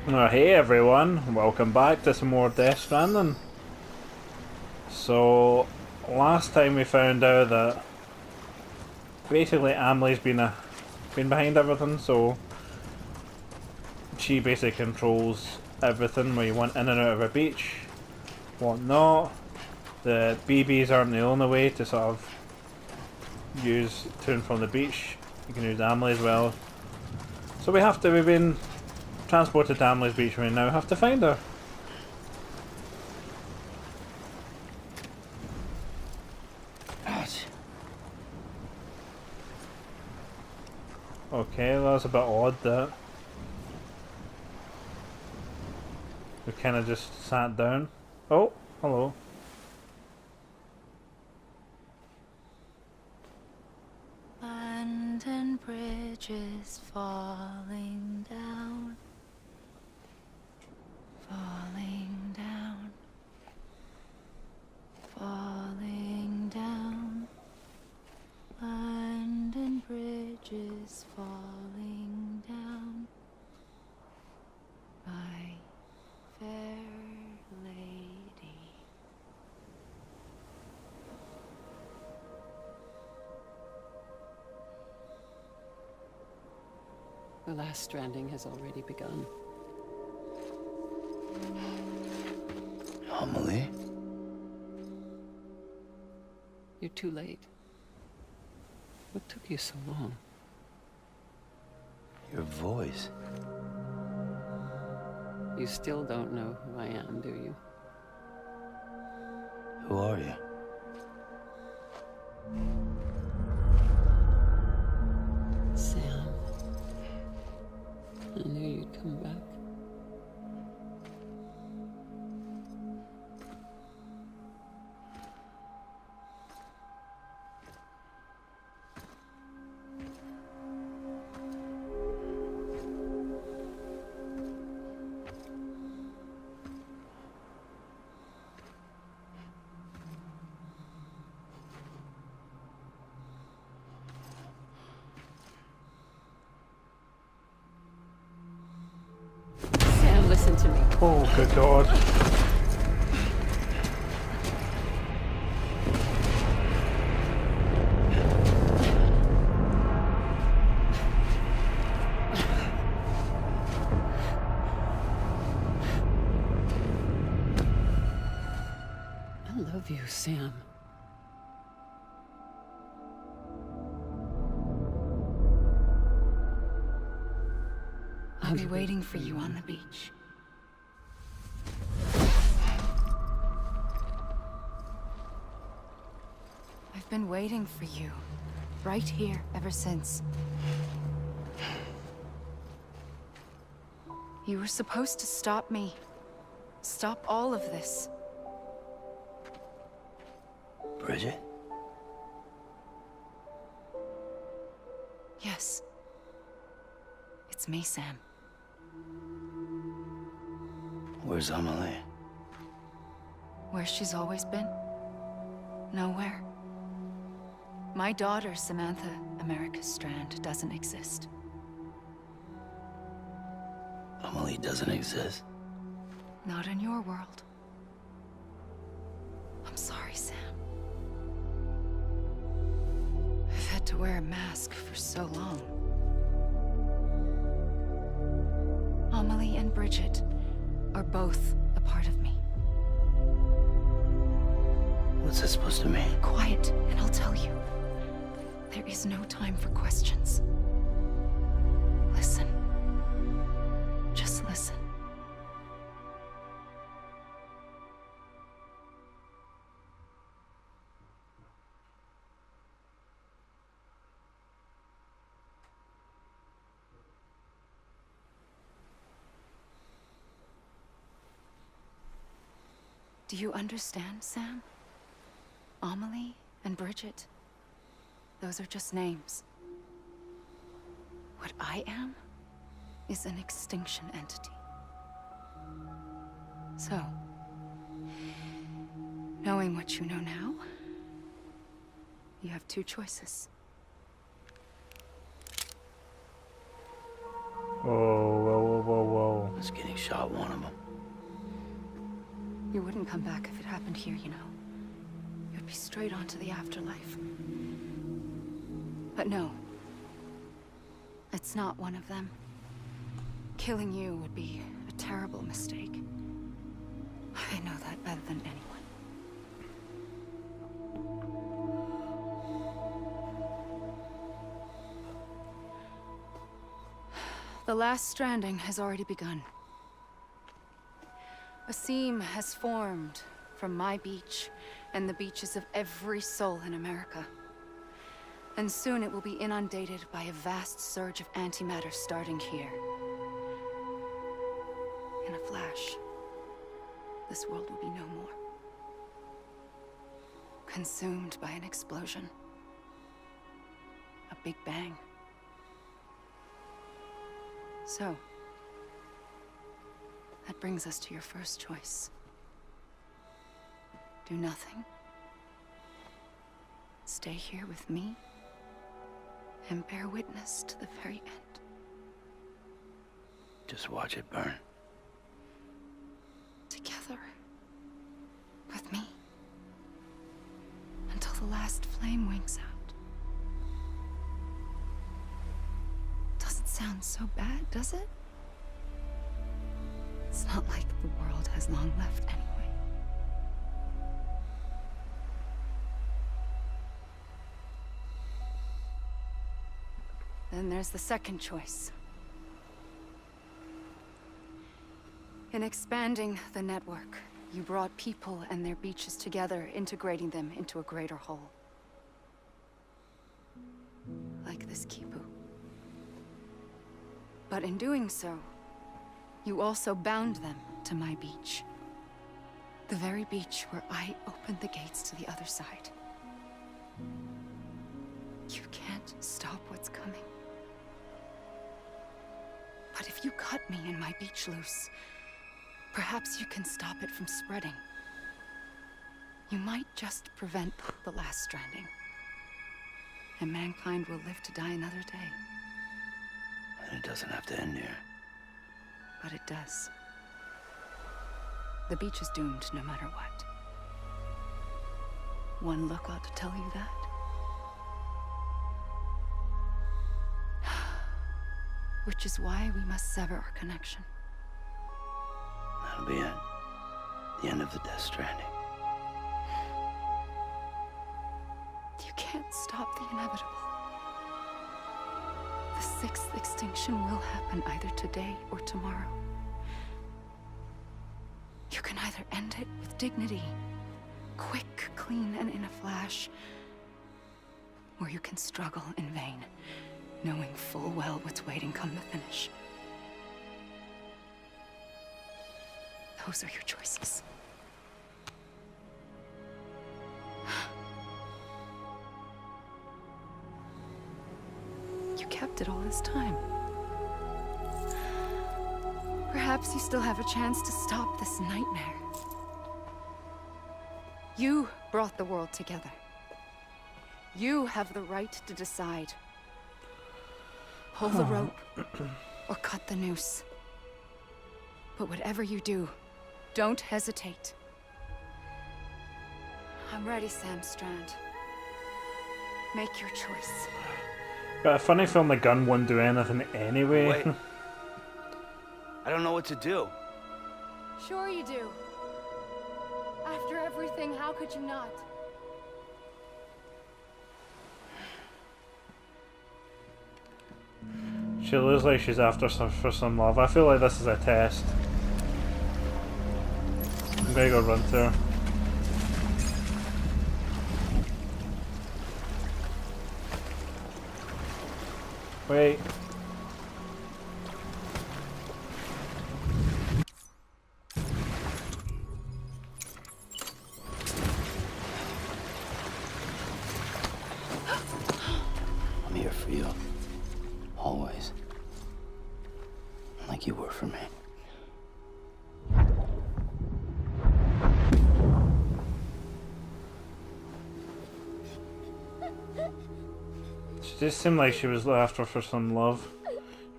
Hey everyone, welcome back to some more Death Stranding. So, last time we found out that basically Amelie's been behind everything, so she basically controls everything where you want in and out of a beach, whatnot. The BBs aren't the only way to sort of use to and from the beach. You can use Amelie as well. So we've been transported to Amelie's beach and we now have to find her. Okay, that's a bit odd that we kind of just sat down. Oh, hello. London Bridge is falling down, falling down, falling down. London Bridge is falling down, my fair lady. The Last Stranding has already begun. Amelie? You're too late. What took you so long? Your voice. You still don't know who I am, do you? Who are you? Sam. I knew you'd come back. Sam, listen to me. Oh, good God. I love you, Sam. I'll be waiting for you on the beach. I've been waiting for you, right here, ever since. You were supposed to stop me. Stop all of this. Bridget? Yes. It's me, Sam. Where's Amelie? Where she's always been? Nowhere. My daughter, Samantha America Strand, doesn't exist. Amelie doesn't exist. Not in your world. I'm sorry, Sam. I've had to wear a mask for so long. Amelie and Bridget are both a part of me. What's that supposed to mean? Quiet, and I'll tell you. There is no time for questions. Listen. Just listen. Do you understand, Sam? Amelie and Bridget, those are just names. What I am is an extinction entity. So, knowing what you know now, you have two choices. Whoa, whoa, whoa, whoa, whoa. Just getting shot, one of them. You wouldn't come back if it happened here, you know. You'd be straight on to the afterlife. But no. It's not one of them. Killing you would be a terrible mistake. I know that better than anyone. The Last Stranding has already begun. A seam has formed from my beach and the beaches of every soul in America. And soon it will be inundated by a vast surge of antimatter starting here. In a flash, this world will be no more. Consumed by an explosion. A big bang. So, that brings us to your first choice. Do nothing. Stay here with me and bear witness to the very end. Just watch it burn. Together. With me. Until the last flame winks out. Doesn't sound so bad, does it? It's not like the world has long left anyway. Then there's the second choice. In expanding the network, you brought people and their beaches together, integrating them into a greater whole. Like this Kipu. But in doing so, you also bound them to my beach. The very beach where I opened the gates to the other side. You can't stop what's coming. But if you cut me and my beach loose, perhaps you can stop it from spreading. You might just prevent the Last Stranding. And mankind will live to die another day. And it doesn't have to end here. But it does. The beach is doomed no matter what. One look ought to tell you that. Which is why we must sever our connection. That'll be it. The end of the Death Stranding. You can't stop the inevitable. The sixth extinction will happen either today or tomorrow. You can either end it with dignity, quick, clean, and in a flash, or you can struggle in vain, knowing full well what's waiting come the finish. Those are your choices. You kept it all this time. Perhaps you still have a chance to stop this nightmare. You brought the world together. You have the right to decide. Pull the rope or cut the noose. But whatever you do, don't hesitate. I'm ready, Sam Strand. Make your choice. Got a funny feeling the gun wouldn't do anything anyway. Wait. I don't know what to do. Sure you do. After everything, how could you not? She looks like she's after for some love. I feel like this is a test. I'm gonna go run to her. Wait. I'm here for you. Always. Like you were for me. She just seemed like she was after for some love.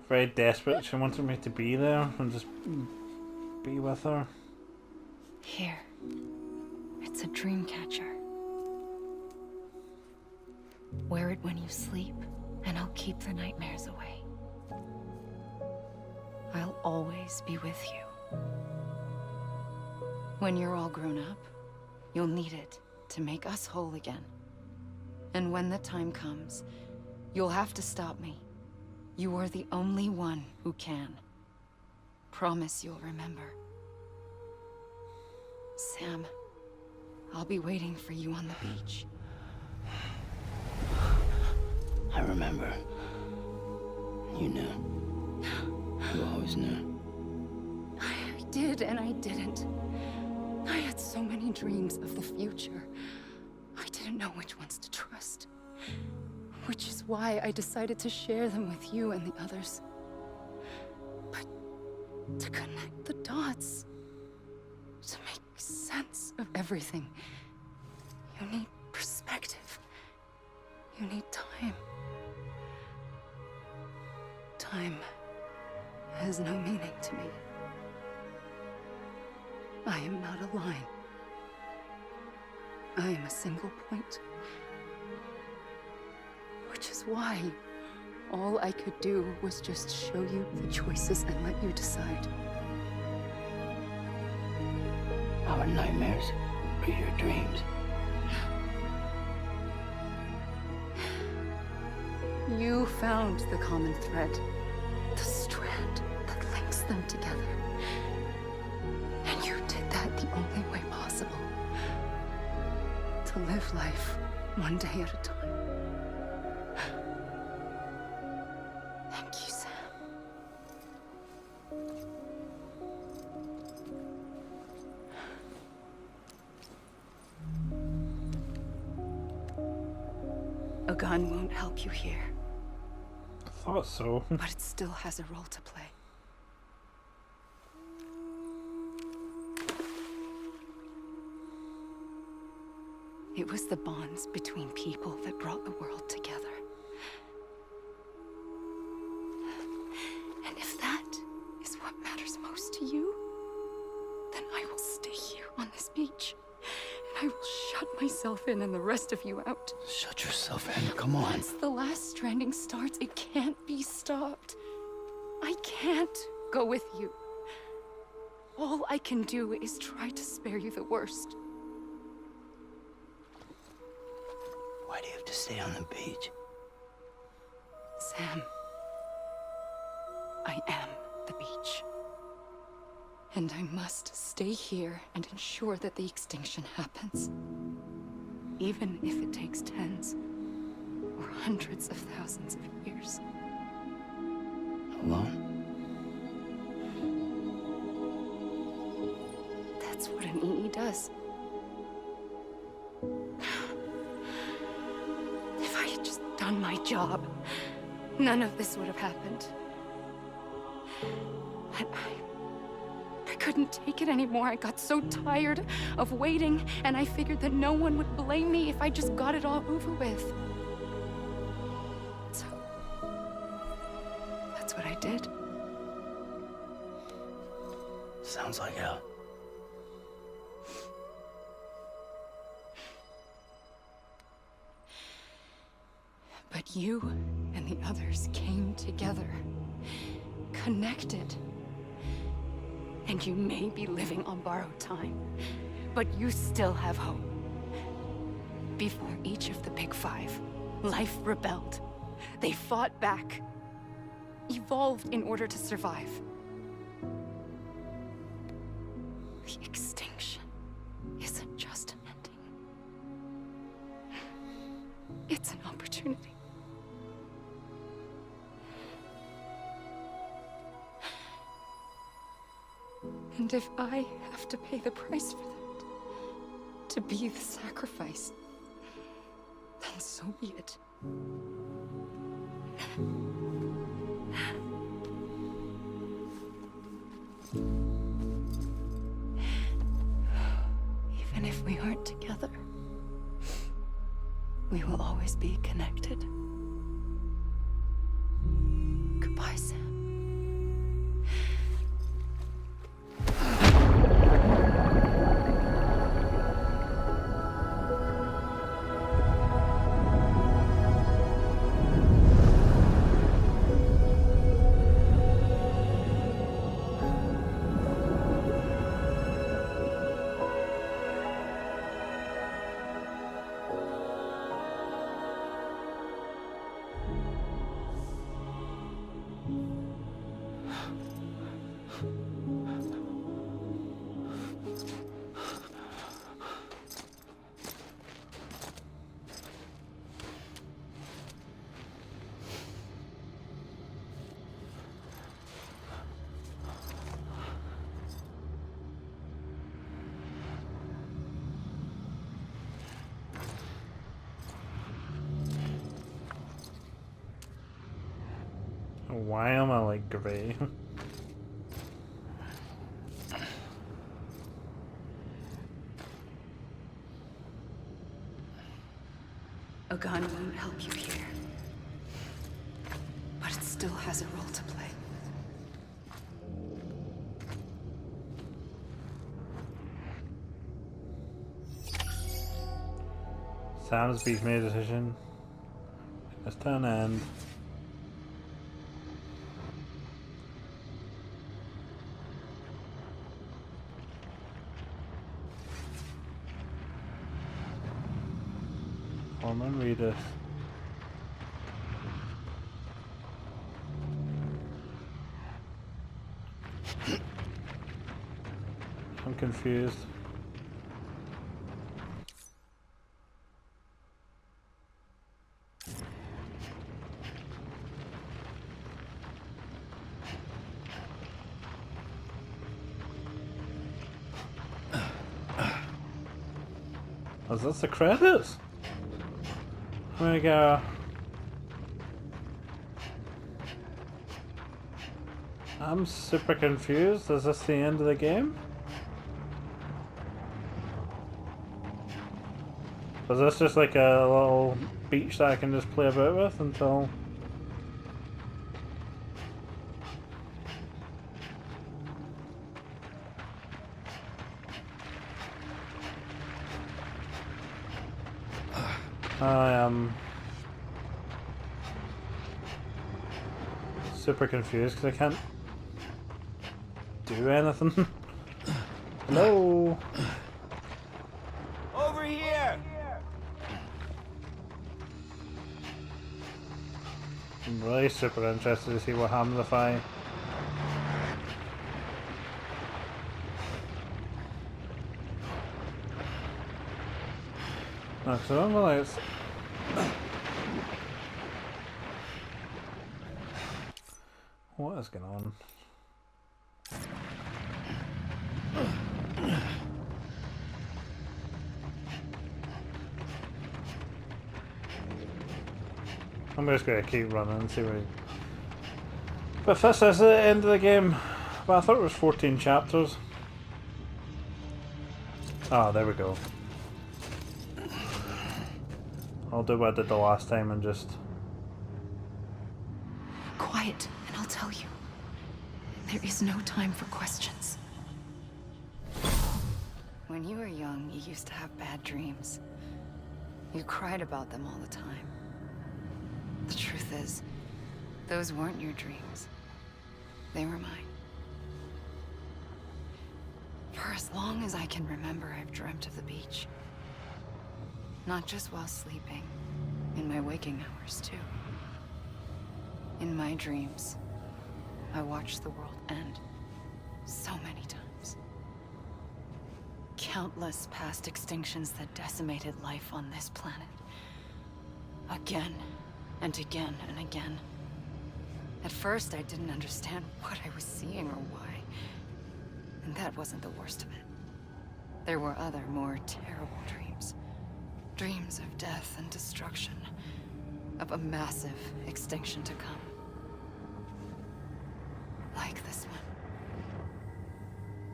very desperate. She wanted me to be there and just be with her. Here. It's a dream catcher. Wear it when you sleep, and I'll keep the nightmares away. I'll always be with you. When you're all grown up, you'll need it to make us whole again. And when the time comes, you'll have to stop me. You are the only one who can. Promise you'll remember. Sam, I'll be waiting for you on the beach. I remember. You knew. You always knew. I did and I didn't. I had so many dreams of the future. I didn't know which ones to trust. Which is why I decided to share them with you and the others. But to connect the dots, to make sense of everything, you need perspective. You need time. Time has no meaning to me. I am not a line. I am a single point. Which is why all I could do was just show you the choices and let you decide. Our nightmares or your dreams? You found the common thread, the strand that links them together. And you did that the only way possible. To live life one day at a time. Thank you, Sam. A gun won't help you here. I thought so. But it still has a role to play. It was the bonds between people that brought the world together. And if that is what matters most to you, then I will stay here on this beach. And I will shut myself in and the rest of you out. Shut yourself in, come on. Once the Last Stranding starts, it can't be stopped. I can't go with you. All I can do is try to spare you the worst. Why do you have to stay on the beach? Sam, I am the beach. And I must stay here and ensure that the extinction happens. Even if it takes tens or hundreds of thousands of years. Alone? That's what an EE does. If I had just done my job, none of this would have happened. But I couldn't take it anymore. I got so tired of waiting, and I figured that no one would blame me if I just got it all over with. So, that's what I did. Sounds like hell. But you and the others came together, connected. And you may be living on borrowed time, but you still have hope. Before each of the Big Five, life rebelled. They fought back, evolved in order to survive. The extinction isn't just an ending. It's an opportunity. And if I have to pay the price for that, to be the sacrifice, then so be it. Even if we aren't together, we will always be connected. Goodbye, Sam. Why am I like grey? A gun won't help you here. But it still has a role to play. Sam's beef made a decision. It's to an end. Hormone read this. I'm confused. Is this the credits? There we go. I'm super confused. Is this the end of the game? Is this just like a little beach that I can just play about with until... I am super confused because I can't do anything. Hello? Over here! I'm really super interested to see what happens if I... No, because I don't realize... What is going on? I'm just going to keep running and see what... But if this is the end of the game... Well, I thought it was 14 chapters. Oh, there we go. I'll do what I did the last time and just... Quiet, and I'll tell you. There is no time for questions. When you were young, you used to have bad dreams. You cried about them all the time. The truth is, those weren't your dreams. They were mine. For as long as I can remember, I've dreamt of the beach. Not just while sleeping, in my waking hours too. In my dreams, I watched the world end so many times. Countless past extinctions that decimated life on this planet. Again and again and again. At first, I didn't understand what I was seeing or why. And that wasn't the worst of it. There were other, more terrible dreams. Dreams of death and destruction. Of a massive extinction to come. Like this one.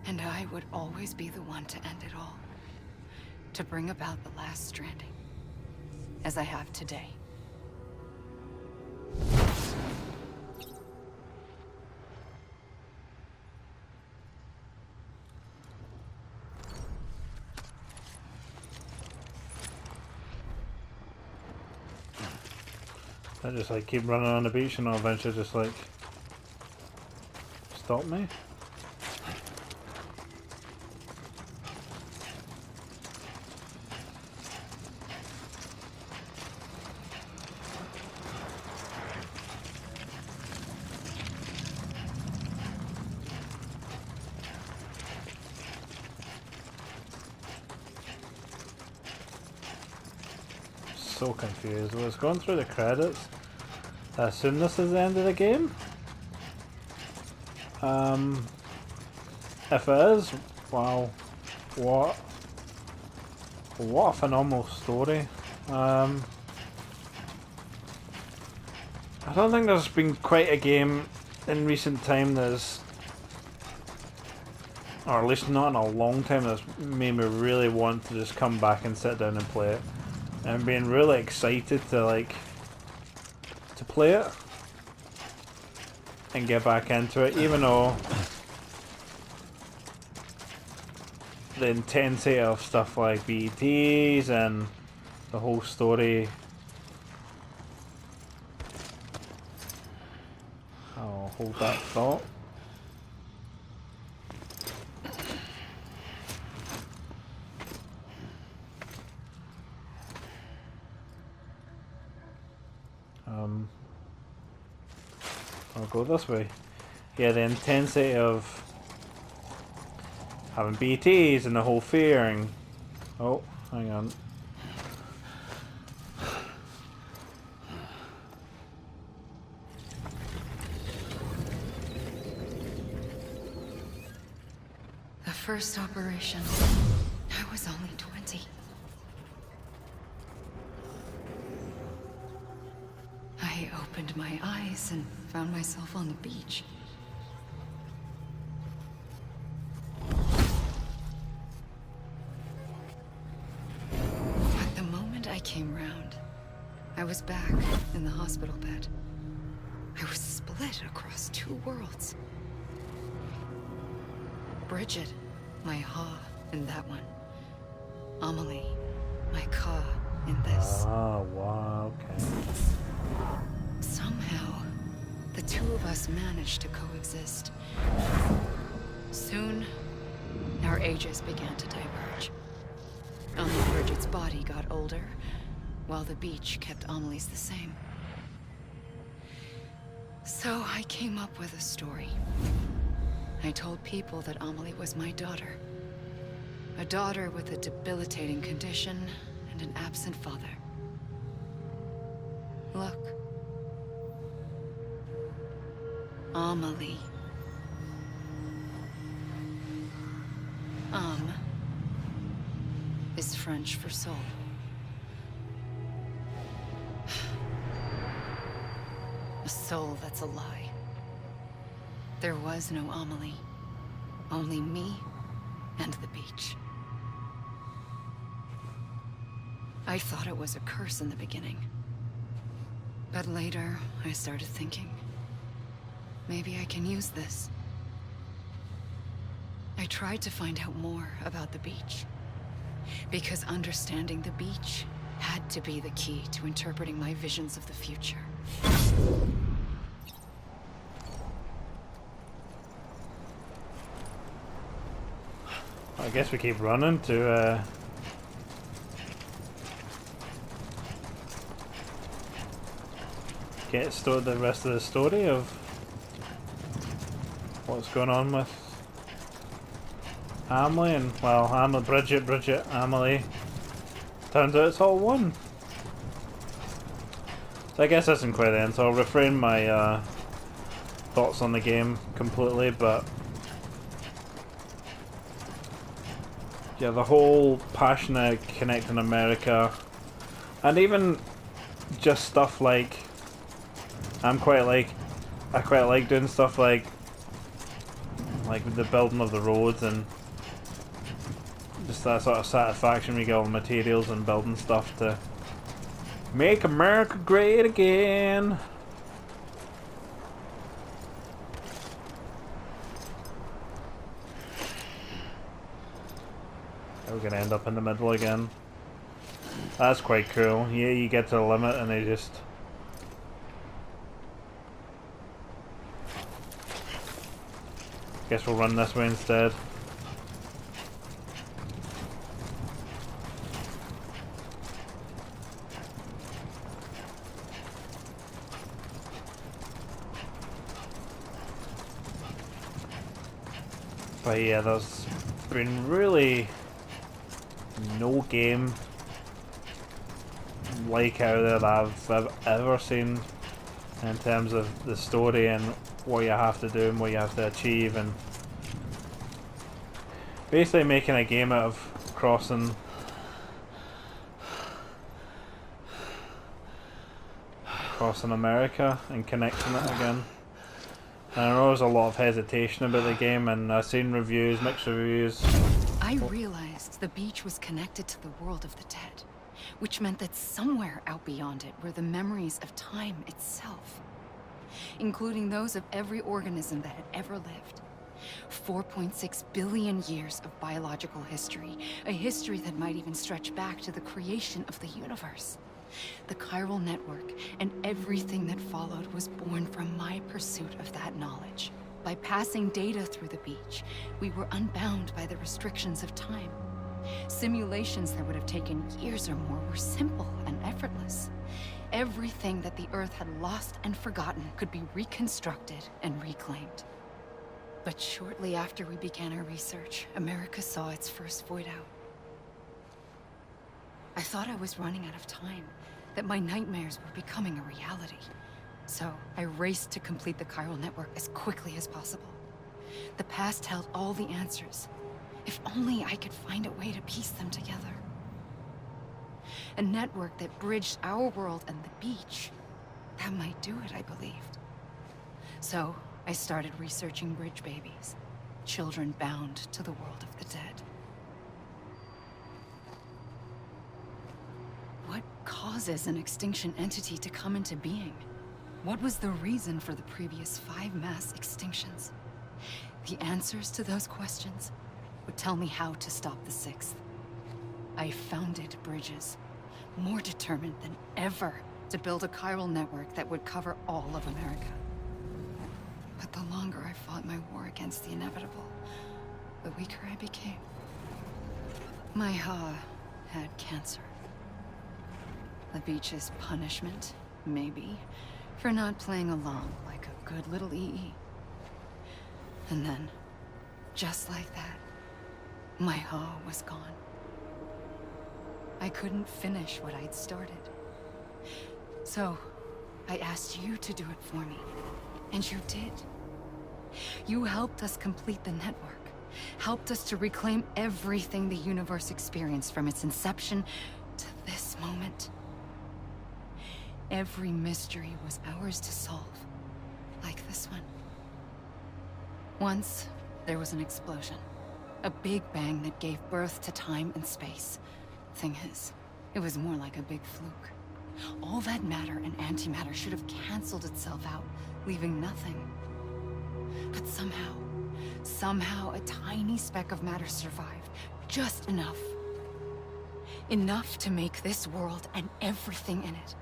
And I would always be the one to end it all. To bring about the last stranding. As I have today. I just like keep running on the beach and I'll eventually just like stop me. So confused. I was going through the credits. I assume this is the end of the game. If it is, wow, what a phenomenal story. I I don't think there's been quite a game in recent time that's, or at least not in a long time, that's made me really want to just come back and sit down and play it. And I'm being really excited to play it and get back into it, even though the intensity of stuff like BTs and the whole story. I'll hold that thought. I'll go this way. Yeah, the intensity of having BTs and the whole fearing. Oh, hang on. The first operation, I was only 20. I opened my eyes and found myself on the beach. But the moment I came round, I was back in the hospital bed. I was split across two worlds. Bridget, my Ha in that one. Amelie, my Ka in this. Oh, wow, okay. Somehow, the two of us managed to coexist. Soon, our ages began to diverge. Only Bridget's body got older, while the beach kept Amelie's the same. So I came up with a story. I told people that Amelie was my daughter. A daughter with a debilitating condition and an absent father. Look. Amelie. Is French for soul. A soul that's a lie. There was no Amelie. Only me and the beach. I thought it was a curse in the beginning. But later, I started thinking, maybe I can use this. I tried to find out more about the beach. Because understanding the beach had to be the key to interpreting my visions of the future. I guess we keep running to get the rest of the story of what's going on with Amelie and, well, Bridget, Amelie. Turns out it's all one. So I guess that's isn't quite the end, so I'll refrain my thoughts on the game completely, but yeah, the whole passionate connecting America, and even just stuff like, I quite like doing stuff like the building of the roads and just that sort of satisfaction we get all the materials and building stuff to make America great again. We're gonna end up in the middle again. That's quite cool. Yeah, you get to the limit and they just... Guess we'll run this way instead. But yeah, there's been really no game like out there that I've ever seen in terms of the story and what you have to do and what you have to achieve, and basically making a game out of crossing crossing America and connecting it again. And I know there's a lot of hesitation about the game, and I've seen reviews, mixed reviews. I realized the beach was connected to the world of the dead, which meant that somewhere out beyond it were the memories of time itself, including those of every organism that had ever lived. 4.6 billion years of biological history, a history that might even stretch back to the creation of the universe. The chiral network and everything that followed was born from my pursuit of that knowledge. By passing data through the beach, we were unbound by the restrictions of time. Simulations that would have taken years or more were simple and effortless. Everything that the Earth had lost and forgotten could be reconstructed and reclaimed. But shortly after we began our research, America saw its first void out. I thought I was running out of time, that my nightmares were becoming a reality. So I raced to complete the chiral network as quickly as possible. The past held all the answers. If only I could find a way to piece them together. A network that bridged our world and the beach. That might do it, I believed. So I started researching bridge babies, children bound to the world of the dead. What causes an extinction entity to come into being? What was the reason for the previous 5 mass extinctions? The answers to those questions would tell me how to stop the 6th. I founded bridges, more determined than ever to build a chiral network that would cover all of America. But the longer I fought my war against the inevitable, the weaker I became. My Ha had cancer. The beach's punishment, maybe, for not playing along like a good little EE. And then, just like that, my Ha was gone. I couldn't finish what I'd started. So, I asked you to do it for me, and you did. You helped us complete the network, helped us to reclaim everything the universe experienced from its inception to this moment. Every mystery was ours to solve, like this one. Once, there was an explosion. A big bang that gave birth to time and space. Thing is, it was more like a big fluke. All that matter and antimatter should have canceled itself out, leaving nothing. But somehow a tiny speck of matter survived. Just enough. Enough to make this world and everything in it.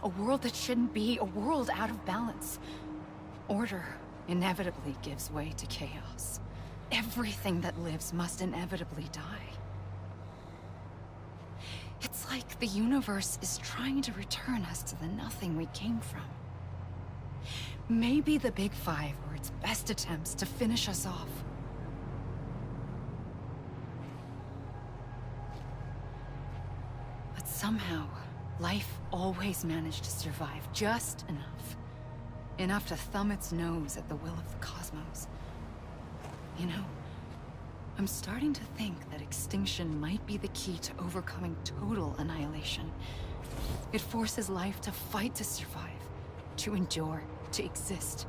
A world that shouldn't be, a world out of balance. Order inevitably gives way to chaos. Everything that lives must inevitably die. It's like the universe is trying to return us to the nothing we came from. Maybe the Big Five were its best attempts to finish us off. But somehow, life always managed to survive just enough. Enough to thumb its nose at the will of the cosmos. You know, I'm starting to think that extinction might be the key to overcoming total annihilation. It forces life to fight to survive, to endure, to exist.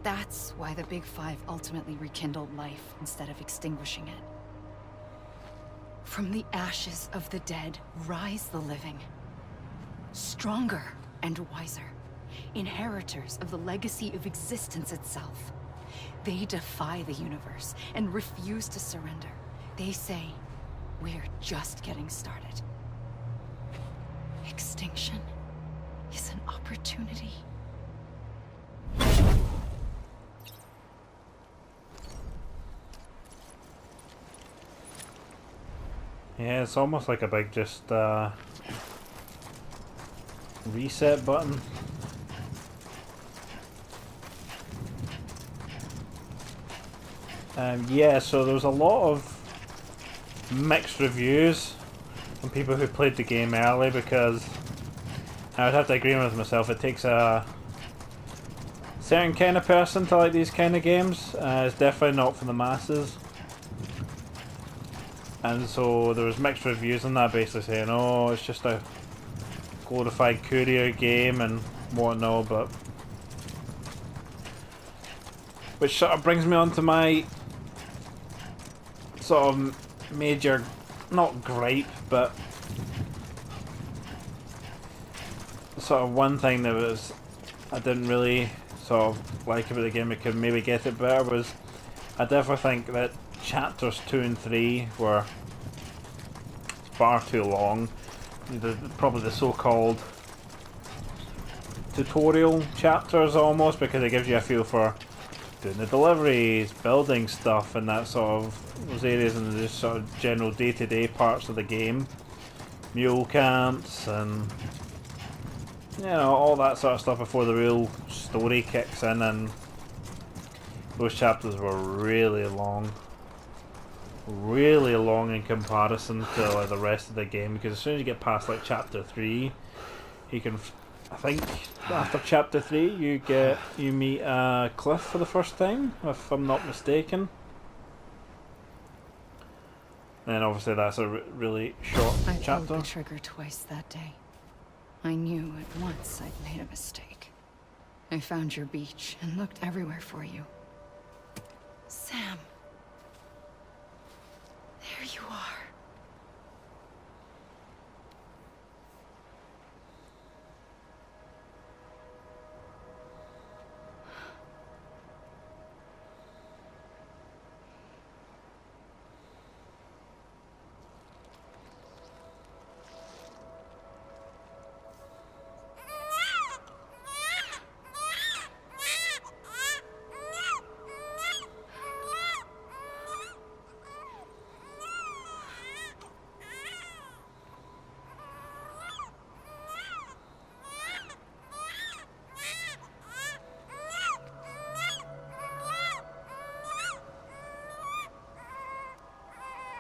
That's why the Big Five ultimately rekindled life instead of extinguishing it. From the ashes of the dead rise the living. Stronger and wiser. Inheritors of the legacy of existence itself. They defy the universe and refuse to surrender. They say, we're just getting started. Extinction is an opportunity. Yeah, it's almost like a big just reset button. Yeah, so there was a lot of mixed reviews from people who played the game early, because I would have to agree with myself, it takes a certain kind of person to like these kind of games. It's definitely not for the masses. And so there was mixed reviews on that, basically saying, oh, it's just a glorified courier game and whatnot, but which sort of brings me on to my sort of major, not gripe, but sort of one thing that was I didn't really sort of like about the game. I could maybe get it better. Was I definitely think that chapters 2 and 3 were far too long. Probably the so-called tutorial chapters almost, because it gives you a feel for doing the deliveries, building stuff, and that sort of those areas, and the just sort of general day-to-day parts of the game, mule camps, and you know, all that sort of stuff before the real story kicks in. And those chapters were really long in comparison to like the rest of the game, because as soon as you get past like chapter 3, you can I think after chapter 3 you meet Cliff for the first time, if I'm not mistaken. And obviously that's a really short chapter. I pulled the trigger twice that day. I knew at once I'd made a mistake. I found your beach and looked everywhere for you. Sam. There you are.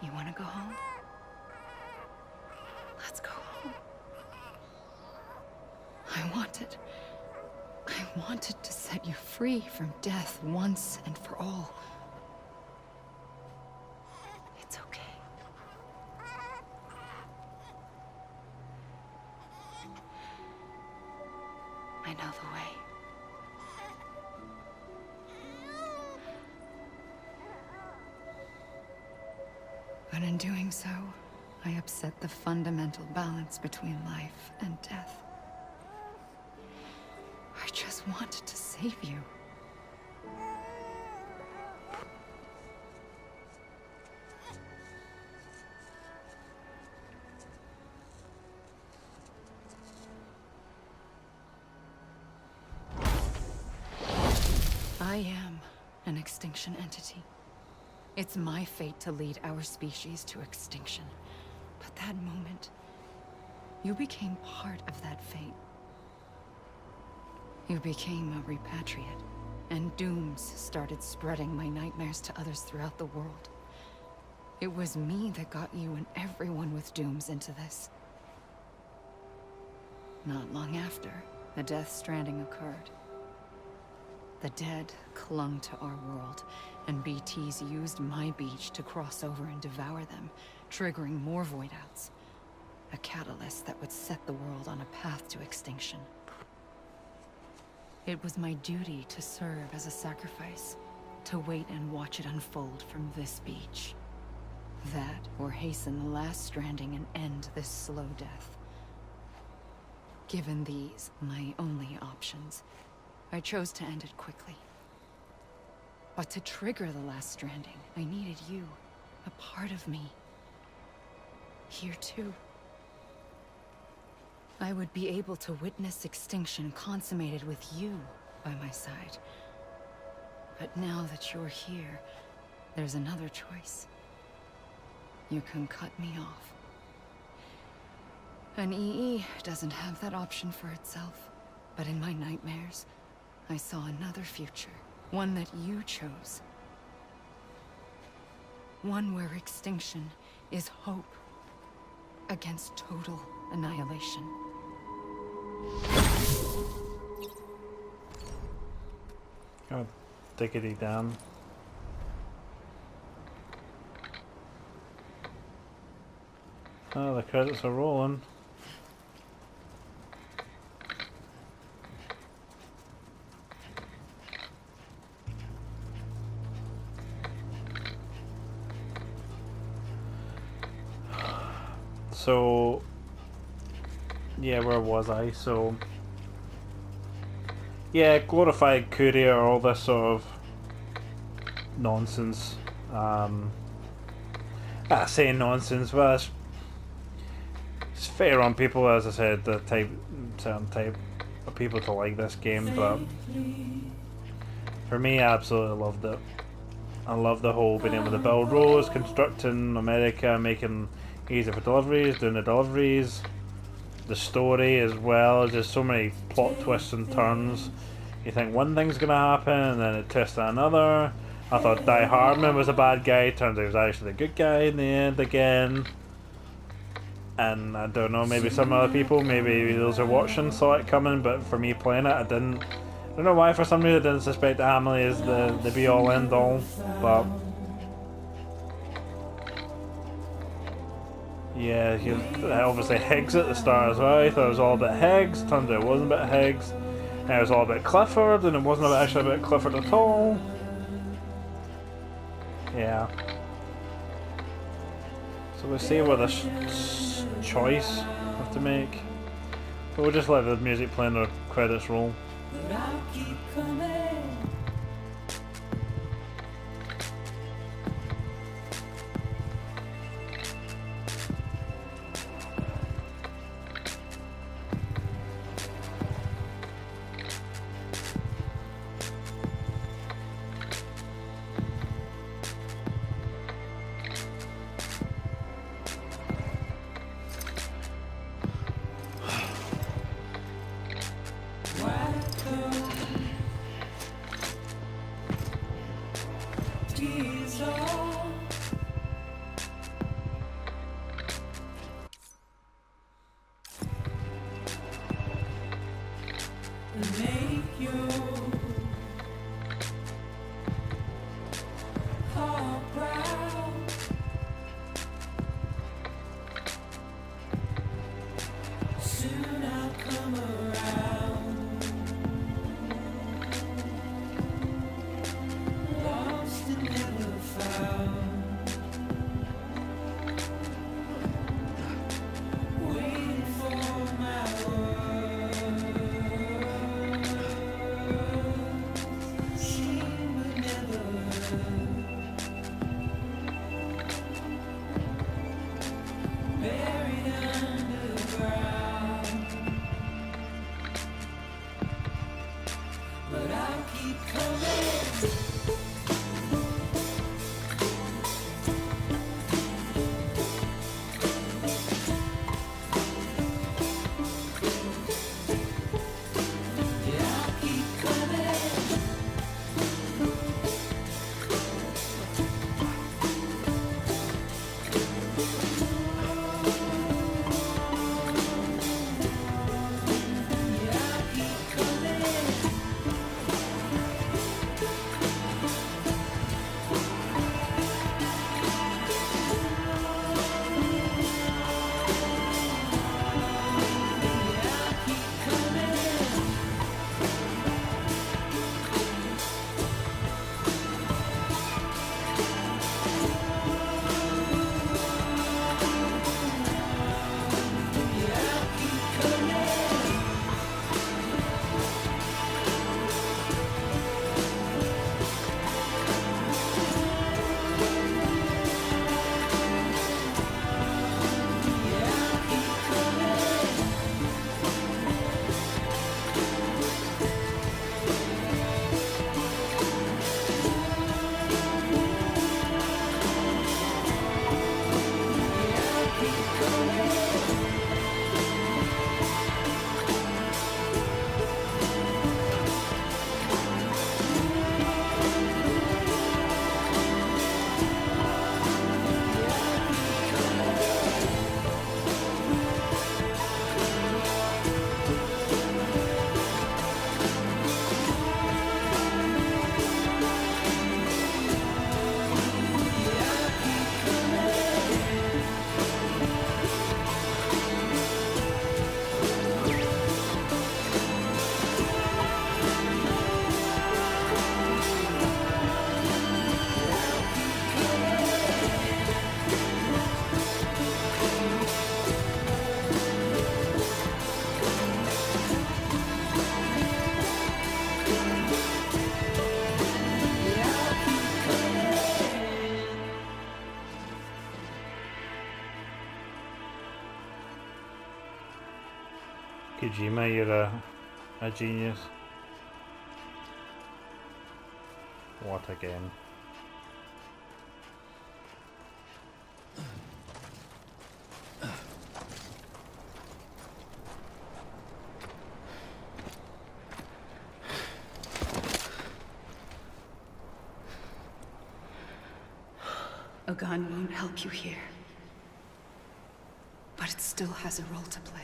You want to go home? Let's go home. I wanted to set you free from death once and for all. It's okay. I know the way. But in doing so, I upset the fundamental balance between life and death. I just wanted to save you. I am an extinction entity. It's my fate to lead our species to extinction. But that moment, you became part of that fate. You became a repatriate, and dooms started spreading my nightmares to others throughout the world. It was me that got you and everyone with dooms into this. Not long after, the Death Stranding occurred. The dead clung to our world, and BTs used my beach to cross over and devour them, triggering more void outs. A catalyst that would set the world on a path to extinction. It was my duty to serve as a sacrifice, to wait and watch it unfold from this beach. That, or hasten the Last Stranding and end this slow death. Given these, my only options, I chose to end it quickly. But to trigger the Last Stranding, I needed you, a part of me. Here too. I would be able to witness extinction consummated with you by my side. But now that you're here, there's another choice. You can cut me off. An EE doesn't have that option for itself. But in my nightmares, I saw another future. One that you chose. One where extinction is hope against total annihilation. God, diggity damn. Oh, the credits are rolling. So yeah, where was I? So yeah, glorified courier, all this sort of nonsense. I say nonsense, but it's fair on people, as I said, the certain type of people to like this game, but for me, I absolutely loved it. I love the whole being able to build roads, constructing America, making easier for deliveries, doing the deliveries, the story as well, just so many plot twists and turns. You think one thing's gonna happen and then it twists to another. I thought Die Hardman was a bad guy, turns out he was actually the good guy in the end again. And I don't know, maybe some other people, maybe those who are watching saw it coming, but for me playing it, I didn't. I don't know why for some reason I didn't suspect Amelie is the be all end all, but yeah, he was obviously Higgs at the start as well. I thought it was all about Higgs, turns out it wasn't about Higgs. And it was all about Clifford, and it wasn't actually about Clifford at all. Yeah. So we'll see what this choice I have to make. But we'll just let the music play and the credits roll. Kojima, you're a genius. What again? A gun won't help you here. But it still has a role to play.